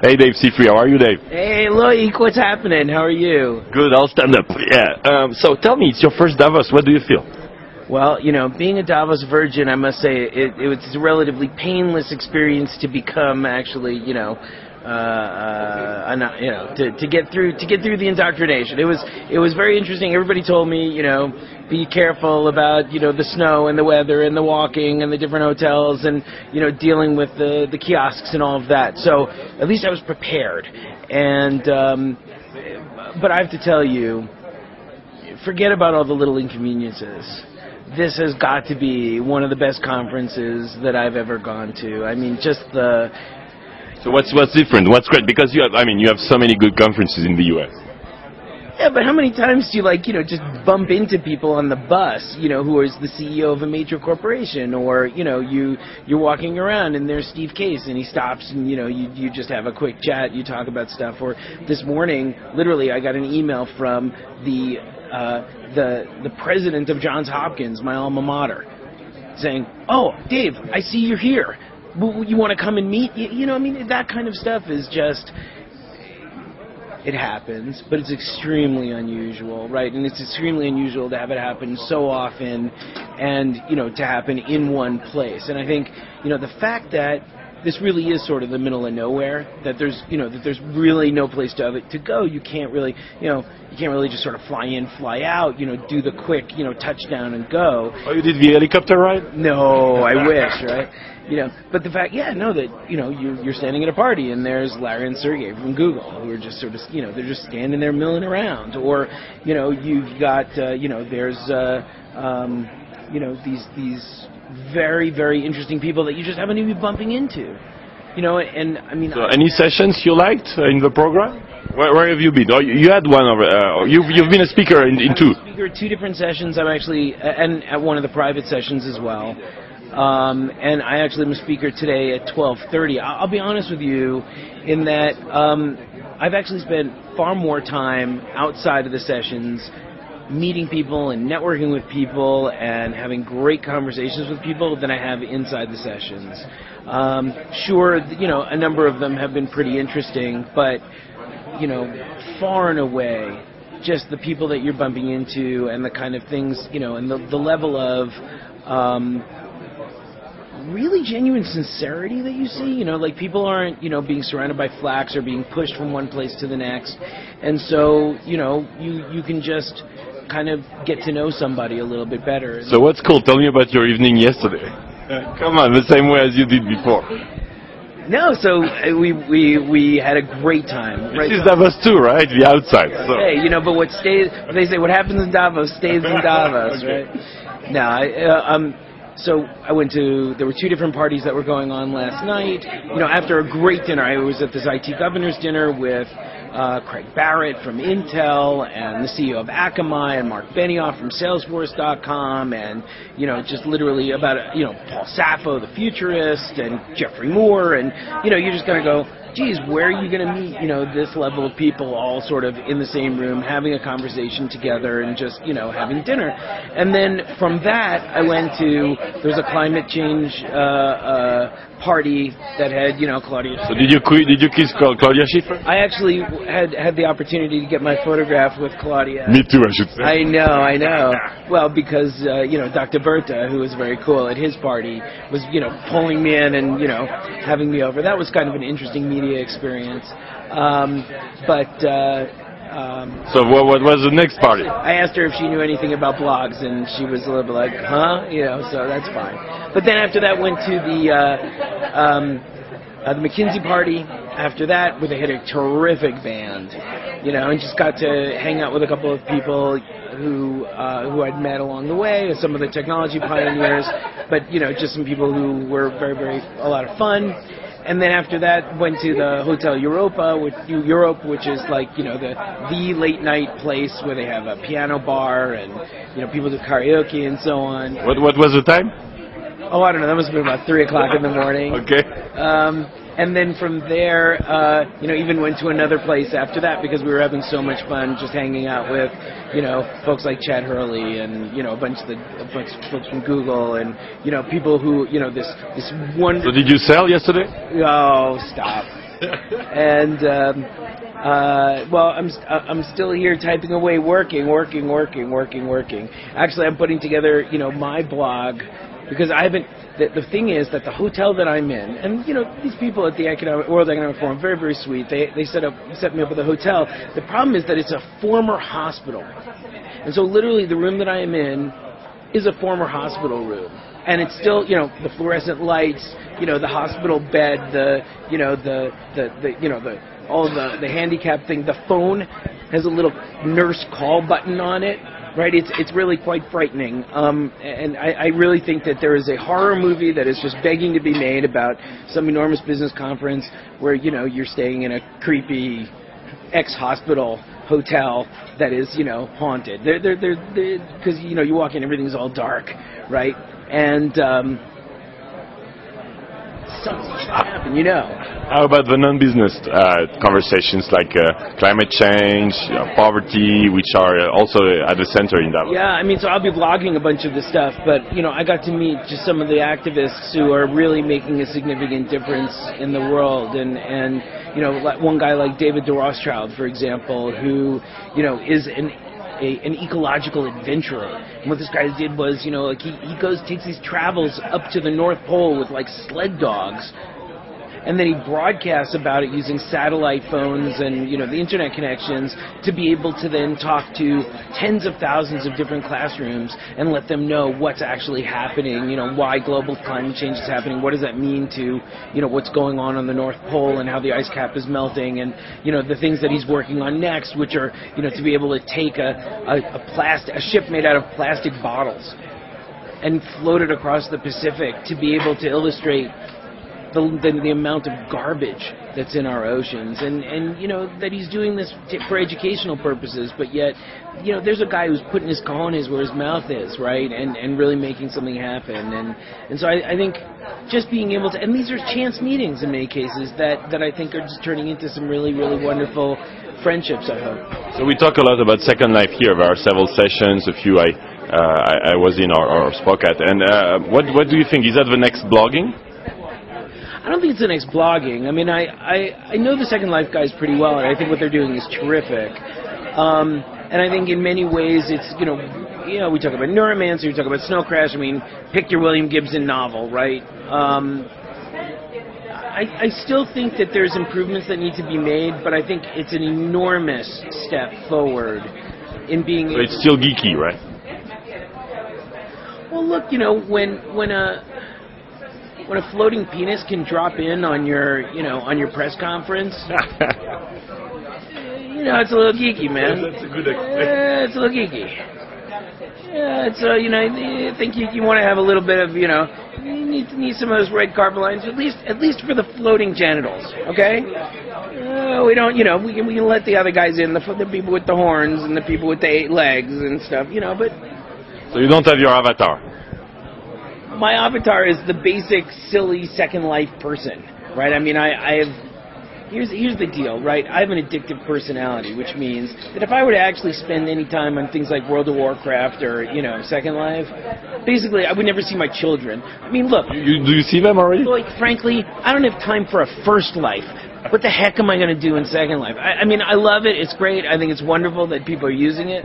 Hey Dave, Sifry, how are you, Dave? Hey, Loic, what's happening? How are you? Good, I'll stand up. Yeah. So tell me, it's your first Davos. What do you feel? Well, you know, being a Davos virgin, I must say it was a relatively painless experience to become actually, to get through the indoctrination. It was very interesting. Everybody told me, be careful about, the snow and the weather and the walking and the different hotels and, dealing with the kiosks and all of that. So at least I was prepared. And but I have to tell you, forget about all the little inconveniences. This has got to be one of the best conferences that I've ever gone to. I mean, just the... So what's different? What's great? Because you have so many good conferences in the U.S. Yeah, but how many times do you, just bump into people on the bus, who is the CEO of a major corporation, or, you're walking around and there's Steve Case and he stops and, you just have a quick chat, you talk about stuff. Or this morning, literally, I got an email from the president of Johns Hopkins, my alma mater, saying, "Oh, Dave, I see you're here. You want to come and meet?" That kind of stuff is just, it happens, but it's extremely unusual, right? And it's extremely unusual to have it happen so often and, to happen in one place. And I think, the fact that this really is sort of the middle of nowhere, that there's really no place to go. You can't really, just sort of fly in, fly out, do the quick, touchdown and go. Oh, you did the helicopter ride? No, I wish, right? But the fact, that, you're standing at a party and there's Larry and Sergey from Google who are just sort of, they're just standing there milling around. Or, you've got, there's, these very, very interesting people that you just happen to be bumping into. And I mean... So any sessions you liked in the program? Where have you been? Oh, you had one over... you've been a speaker in two. Speaker at two different sessions. I'm actually... and at one of the private sessions as well. And I actually am a speaker today at 12:30. I'll be honest with you in that I've actually spent far more time outside of the sessions meeting people and networking with people and having great conversations with people than I have inside the sessions. Sure, a number of them have been pretty interesting, but, far and away, just the people that you're bumping into and the kind of things, and the level of really genuine sincerity that you see, like people aren't, being surrounded by flax or being pushed from one place to the next. And so, you can just kind of get to know somebody a little bit better. So what's cool? Tell me about your evening yesterday. Come on, the same way as you did before. No, so we had a great time. This is Davos too, right? The outside. So. Hey, but what they say, what happens in Davos stays in Davos, right? No, so I went to, there were two different parties that were going on last night. After a great dinner, I was at this IT governor's dinner with Craig Barrett from Intel and the CEO of Akamai and Mark Benioff from Salesforce.com and, just literally about, Paul Sappho, the futurist, and Jeffrey Moore. And, you're just going to go, geez, where are you going to meet, this level of people all sort of in the same room, having a conversation together and just, having dinner. And then from that, I went to, there was a climate change party that had, Claudia. So did you kiss Claudia Schiffer? I actually had the opportunity to get my photograph with Claudia. Me too, I should say. I know. Well, because, Dr. Berta, who was very cool at his party, was, pulling me in and, having me over. That was kind of an interesting media experience. So what was the next party? I asked her if she knew anything about blogs, and she was a little bit like, huh? So that's fine. But then after that went to the McKinsey party. After that, where they had a terrific band, and just got to hang out with a couple of people who I'd met along the way, some of the technology pioneers, but just some people who were very, very a lot of fun. And then after that, went to the Hotel Europa, which is like the late night place where they have a piano bar and people do karaoke and so on. What was the time? Oh, I don't know. That must have been about 3 o'clock in the morning. Okay. And then from there, even went to another place after that because we were having so much fun just hanging out with, folks like Chad Hurley and, a bunch of folks from Google and, people who, this one. So did you sell yesterday? Oh, stop. And well, I'm still here typing away, working. Actually, I'm putting together, my blog, because I haven't. The thing is that the hotel that I'm in, and these people at the World Economic Forum, very, very sweet. They set me up with a hotel. The problem is that it's a former hospital, and so literally the room that I am in is a former hospital room, and it's still, the fluorescent lights, the hospital bed, the handicap thing. The phone has a little nurse call button on it. Right, it's really quite frightening, and I really think that there is a horror movie that is just begging to be made about some enormous business conference where you're staying in a creepy ex-hospital hotel that is haunted. Because you walk in, everything's all dark, right? And something's gonna happen, How about the non-business conversations like climate change, poverty, which are also at the center in Davos? Yeah, so I'll be blogging a bunch of this stuff, but I got to meet just some of the activists who are really making a significant difference in the world, and like one guy like David de Rothschild, for example, who is an ecological adventurer. And what this guy did was, he takes these travels up to the North Pole with like sled dogs, and then he broadcasts about it using satellite phones and the internet connections to be able to then talk to tens of thousands of different classrooms and let them know what's actually happening, why global climate change is happening, what does that mean to what's going on the North Pole and how the ice cap is melting, and the things that he's working on next, which are to be able to take a ship made out of plastic bottles and float it across the Pacific to be able to illustrate the amount of garbage that's in our oceans, and that he's doing this for educational purposes, but yet there's a guy who's putting his cojones where his mouth is, right, and really making something happen, and so I think just being able to, and these are chance meetings in many cases that I think are just turning into some really, really wonderful friendships, I hope. So we talk a lot about Second Life here. There are several sessions, a few I was in or spoke at, and what do you think? Is that the next blogging? I don't think it's the next blogging. I know the Second Life guys pretty well, and I think what they're doing is terrific. And I think in many ways it's, we talk about Neuromancer, we talk about Snow Crash. Pick your William Gibson novel, right? I still think that there's improvements that need to be made, but I think it's an enormous step forward in being... So it's still geeky, right? Well, look, when a floating penis can drop in on your, on your press conference, it's a little geeky, man. That's a good explanation. It's a little geeky. Yeah, it's I think you want to have a little bit of, you need some of those red carpet lines, at least for the floating genitals, okay? We don't, we can let the other guys in, the people with the horns and the people with the 8 legs and stuff, but. So you don't have your avatar. My avatar is the basic, silly Second Life person, right? I have... Here's the deal, right? I have an addictive personality, which means that if I were to actually spend any time on things like World of Warcraft or, Second Life, basically I would never see my children. Look... Do you see them already? Like, frankly, I don't have time for a first life. What the heck am I going to do in Second Life? I love it. It's great. I think it's wonderful that people are using it.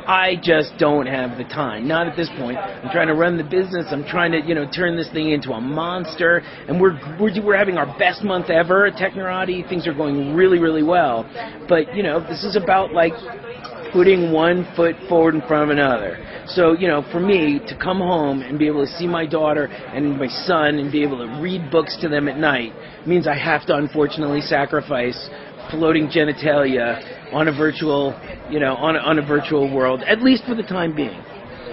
I just don't have the time. Not at this point. I'm trying to run the business. I'm trying to, turn this thing into a monster. And we're having our best month ever at Technorati. Things are going really, really well. But, this is about, like, putting one foot forward in front of another. So, for me to come home and be able to see my daughter and my son and be able to read books to them at night means I have to, unfortunately, sacrifice floating genitalia on a virtual, on a virtual world, at least for the time being.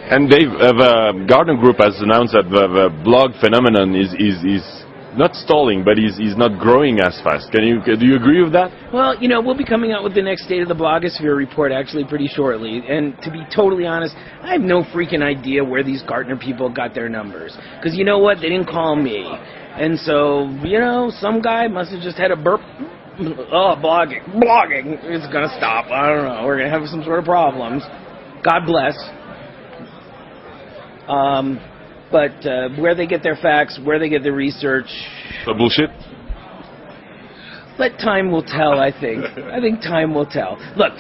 And Dave, the Garden Group has announced that the blog phenomenon is not stalling, but is not growing as fast. Do you agree with that? Well, we'll be coming out with the next State of the Blogosphere report actually pretty shortly. And to be totally honest, I have no freaking idea where these Gartner people got their numbers. Because you know what? They didn't call me. And so, some guy must have just had a burp. Oh, blogging, it's going to stop. I don't know. We're going to have some sort of problems. God bless. But where they get their facts, where they get their research... So bullshit? let time will tell. I think time will tell. Look,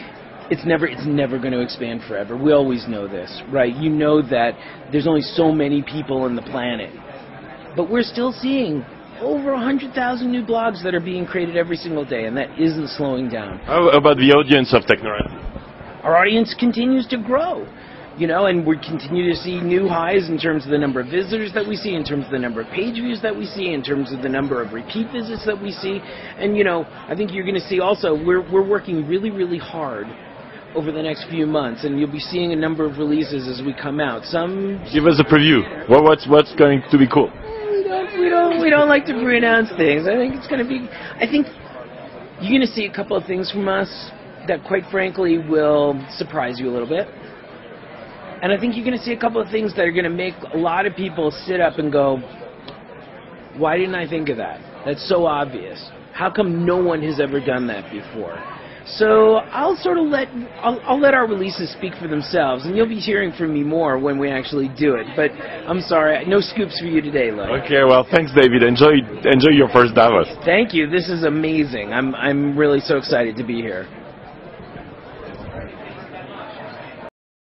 it's never going to expand forever. We always know this, right? You know that there's only so many people on the planet, but we're still seeing over 100,000 new blogs that are being created every single day, and that isn't slowing down. How about the audience of Technorati? Our audience continues to grow. And we continue to see new highs in terms of the number of visitors that we see, in terms of the number of page views that we see, in terms of the number of repeat visits that we see. And, I think you're going to see also, we're working really, really hard over the next few months, and you'll be seeing a number of releases as we come out. Give us a preview. What's going to be cool? We don't like to pre-announce things. I think you're going to see a couple of things from us that, quite frankly, will surprise you a little bit. And I think you're going to see a couple of things that are going to make a lot of people sit up and go, why didn't I think of that? That's so obvious. How come no one has ever done that before? So I'll let our releases speak for themselves, and you'll be hearing from me more when we actually do it. But I'm sorry, no scoops for you today, Lloyd. Okay, well, thanks, David. Enjoy your first Davos. Thank you. This is amazing. I'm really so excited to be here.